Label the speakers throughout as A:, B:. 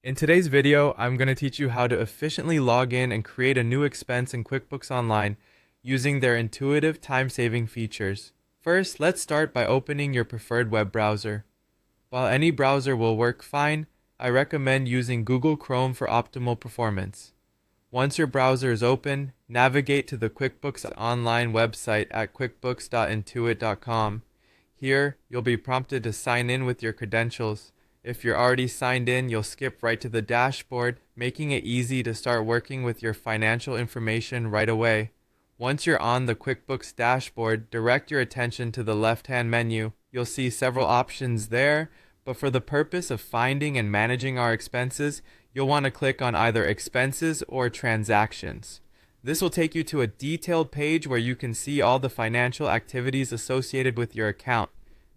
A: In today's video, I'm going to teach you how to efficiently log in and create a new expense in QuickBooks Online using their intuitive time-saving features. First, let's start by opening your preferred web browser. While any browser will work fine, I recommend using Google Chrome for optimal performance. Once your browser is open, navigate to the QuickBooks Online website at quickbooks.intuit.com. Here, you'll be prompted to sign in with your credentials. If you're already signed in, you'll skip right to the dashboard, making it easy to start working with your financial information right away. Once you're on the QuickBooks dashboard, direct your attention to the left-hand menu. You'll see several options there, but for the purpose of finding and managing our expenses, you'll want to click on either Expenses or Transactions. This will take you to a detailed page where you can see all the financial activities associated with your account.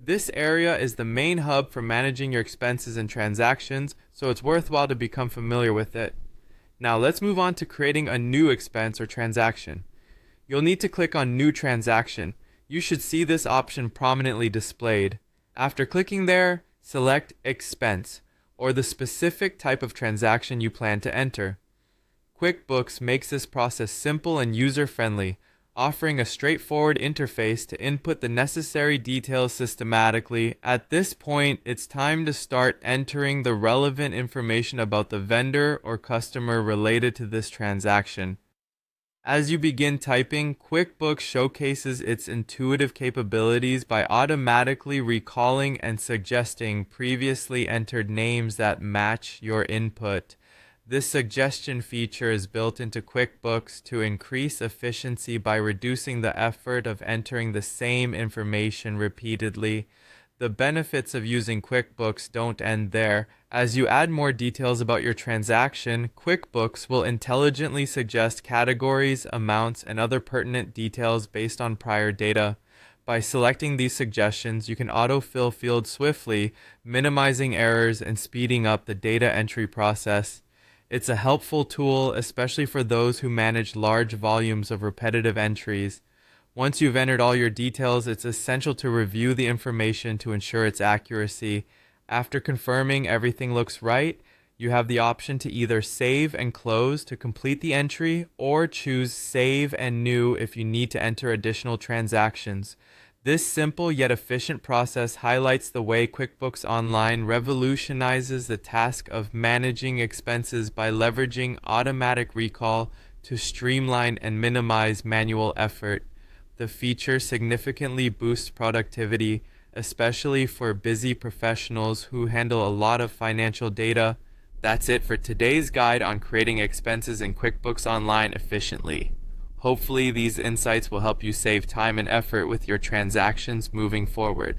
A: This area is the main hub for managing your expenses and transactions, so it's worthwhile to become familiar with it. Now let's move on to creating a new expense or transaction. You'll need to click on New Transaction. You should see this option prominently displayed. After clicking there, select Expense, or the specific type of transaction you plan to enter. QuickBooks makes this process simple and user-friendly, offering a straightforward interface to input the necessary details systematically. At this point, it's time to start entering the relevant information about the vendor or customer related to this transaction. As you begin typing, QuickBooks showcases its intuitive capabilities by automatically recalling and suggesting previously entered names that match your input. This suggestion feature is built into QuickBooks to increase efficiency by reducing the effort of entering the same information repeatedly. The benefits of using QuickBooks don't end there. As you add more details about your transaction, QuickBooks will intelligently suggest categories, amounts, and other pertinent details based on prior data. By selecting these suggestions, you can autofill fields swiftly, minimizing errors and speeding up the data entry process. It's a helpful tool, especially for those who manage large volumes of repetitive entries. Once you've entered all your details, it's essential to review the information to ensure its accuracy. After confirming everything looks right, you have the option to either save and close to complete the entry, or choose Save and New if you need to enter additional transactions. This simple yet efficient process highlights the way QuickBooks Online revolutionizes the task of managing expenses by leveraging automatic recall to streamline and minimize manual effort. The feature significantly boosts productivity, especially for busy professionals who handle a lot of financial data. That's it for today's guide on creating expenses in QuickBooks Online efficiently. Hopefully these insights will help you save time and effort with your transactions moving forward.